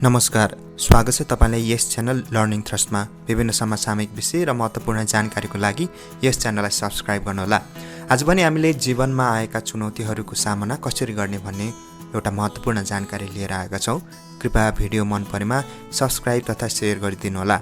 नमस्कार, स्वागत छ तपाईलाई यस च्यानल लर्निङ थ्रस्टमा। विभिन्न समसामयिक विषय र महत्त्वपूर्ण जानकारीको लागि यस च्यानललाई सब्स्क्राइब गर्नुहोला। आज पनि हामीले जीवनमा आएका चुनौतीहरूको सामना कसरी गर्ने भन्ने एउटा महत्त्वपूर्ण जानकारी लिएर आएका छौँ। कृपया भिडियो मन परेमा सब्स्क्राइब तथा सेयर गरिदिनुहोला।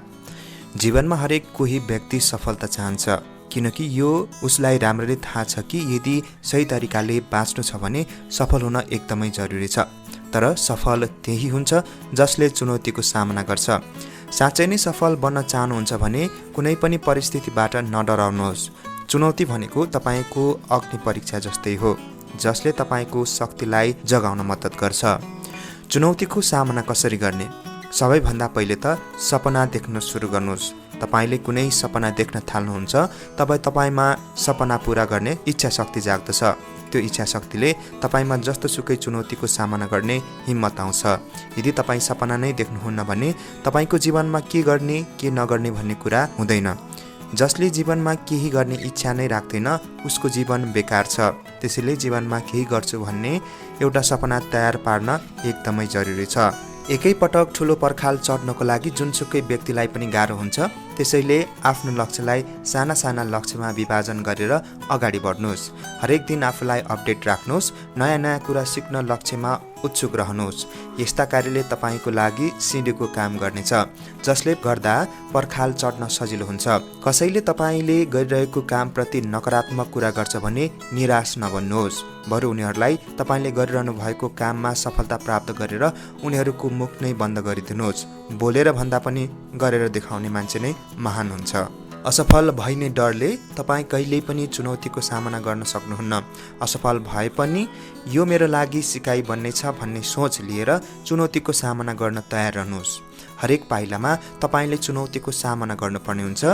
जीवनमा हरेक कोही व्यक्ति सफलता चाहन्छ, किनकि यो उसलाई राम्ररी थाहा छ कि यदि सही तरिकाले बाँच्नु छ भने सफल हुन एकदमै जरुरी छ। तर सफल त्यही हुन्छ जसले चुनौतीको सामना गर्छ। साँच्चै नै सफल बन्न चाहनुहुन्छ भने कुनै पनि परिस्थितिबाट नडराउनुहोस्। चुनौती भनेको तपाईको अग्नि परीक्षा जस्तै हो, जसले तपाईको शक्तिलाई जगाउन मद्दत गर्छ। चुनौतीको सामना कसरी गर्ने? सबैभन्दा पहिले त सपना देख्न सुरु गर्नुहोस्। तपाईले कुनै सपना देख्न थाल्नुहुन्छ तब तपाईमा सपना पूरा गर्ने इच्छा शक्ति जाग्दछ। त्यो इच्छा शक्तिले तपाईमा जस्तोसुकै चुनौतीको सामना गर्ने हिम्मत आउँछ। यदि तपाई सपना नै देख्नुहुन्न भने तपाईको जीवनमा के गर्ने के नगर्ने भन्ने कुरा हुँदैन। जसले जीवनमा केही गर्ने इच्छा नै राख्दैन उसको जीवन बेकार छ। त्यसैले जीवनमा केही गर्छु भन्ने एउटा सपना तयार पार्न एकदमै जरुरी छ। एकै पटक ठुलो पर्खाल चढ्नको लागि जुनसुकै व्यक्तिलाई पनि गाह्रो हुन्छ। त्यसैले आफ्नो लक्ष्यलाई साना साना लक्ष्यमा विभाजन गरेर अगाडि बढ्नुहोस्। हरेक दिन आफूलाई अपडेट राख्नुहोस्। नयाँ नयाँ कुरा सिक्न लक्ष्यमा उत्सुक रहनुहोस्। यस्ता कार्यले तपाईको लागि सिडीको काम गर्नेछ, जसले गर्दा पर्खाल चढ्न सजिलो हुन्छ। कसैले तपाईले गरिरहेको कामप्रति नकारात्मक कुरा गर्छ भने निराश नबन्नुहोस्। बरु उनीहरूलाई तपाईले गरिरहनु भएको काममा सफलता प्राप्त गरेर उनीहरूको मुख नै बन्द गरिदिनुहोस्। बोलेर भन्दा पनि गरेर देखाउने मान्छे नै महान हुन्छ। असफल भइने डरले तपाईँ कहिल्यै पनि चुनौतीको सामना गर्न सक्नुहुन्न। असफल भए पनि यो मेरो लागि सिकाइ बन्नेछ भन्ने सोच लिएर चुनौतीको सामना गर्न तयार रहनुहोस्। हरेक पाइलामा तपाईले चुनौतीको सामना गर्नुपर्ने हुन्छ।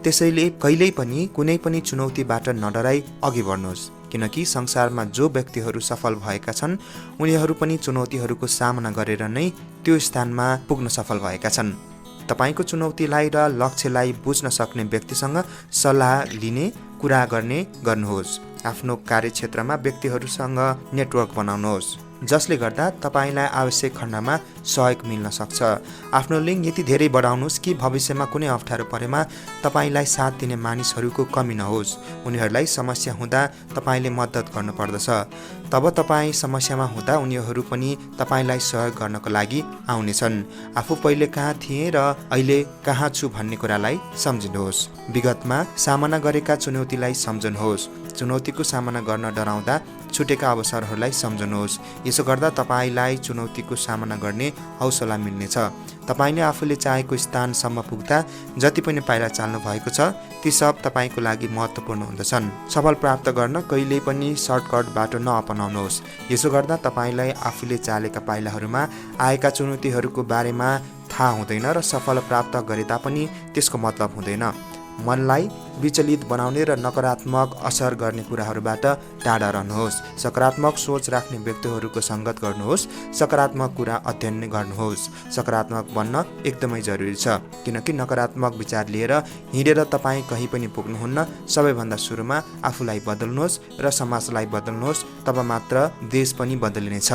त्यसैले कहिल्यै पनि कुनै पनि चुनौतीबाट नडराई अघि बढ्नुहोस्, किनकि संसारमा जो व्यक्तिहरू सफल भएका छन् उनीहरू पनि चुनौतीहरूको सामना गरेर नै त्यो स्थानमा पुग्न सफल भएका छन्। तपाईको चुनौतीलाई र लक्ष्यलाई बुझ्न सक्ने व्यक्तिसँग सल्लाह लिने कुरा गर्नुहोस्। आफ्नो कार्यक्षेत्रमा व्यक्तिहरूसँग नेटवर्क बनाउनुहोस्, जसले गर्दा तपाईलाई आवश्यक खण्डमा सहयोग मिल्न सक्छ। आफ्नो लिङ्क यति धेरै बढाउनुहोस् कि भविष्यमा कुनै अप्ठ्यारो परेमा तपाईलाई साथ दिने मानिसहरूको कमी नहोस्। उनीहरूलाई समस्या हुँदा तपाईले मद्दत गर्नु पर्दछ। तब तपाईँ समस्यामा हुँदा उनीहरू पनि तपाईलाई सहयोग गर्नको लागि आउनेछन्। आफू पहिले कहाँ थिए र अहिले कहाँ छु भन्ने कुरालाई सम्झिनुहोस्। विगतमा सामना गरेका चुनौतीलाई सम्झनुहोस्। चुनौतीको सामना गर्न डराउँदा छुटेका अवसरहरूलाई सम्झनुहोस्। यसो गर्दा तपाईलाई चुनौतीको सामना गर्ने हौसला मिल्नेछ। तपाईले आफूले चाहेको स्थानसम्म पुग्दा जति पनि पाइला चाल्नु भएको छ ती सब तपाईको लागि महत्त्वपूर्ण हुँदछन्। सफल प्राप्त गर्न कहिल्यै पनि सर्टकट बाटो नअपनाउनुहोस्। यसो गर्दा तपाईलाई आफूले चालेका पाइलाहरूमा आएका चुनौतीहरूको बारेमा थाहा हुँदैन र सफल प्राप्त गरे तापनि त्यसको मतलब हुँदैन। मनलाई विचलित बनाउने र नकारात्मक असर गर्ने कुराहरूबाट टाढा रहनुहोस्। सकारात्मक सोच राख्ने व्यक्तिहरूको सङ्गत गर्नुहोस्। सकारात्मक कुरा अध्ययन गर्नुहोस्। सकारात्मक बन्न एकदमै जरुरी छ, किनकि नकारात्मक विचार लिएर हिँडेर तपाईँ कहीँ पनि पुग्नुहुन्न। सबैभन्दा सुरुमा आफूलाई बदल्नुहोस् र समाजलाई बदल्नुहोस्, तब मात्र देश पनि बदलिनेछ।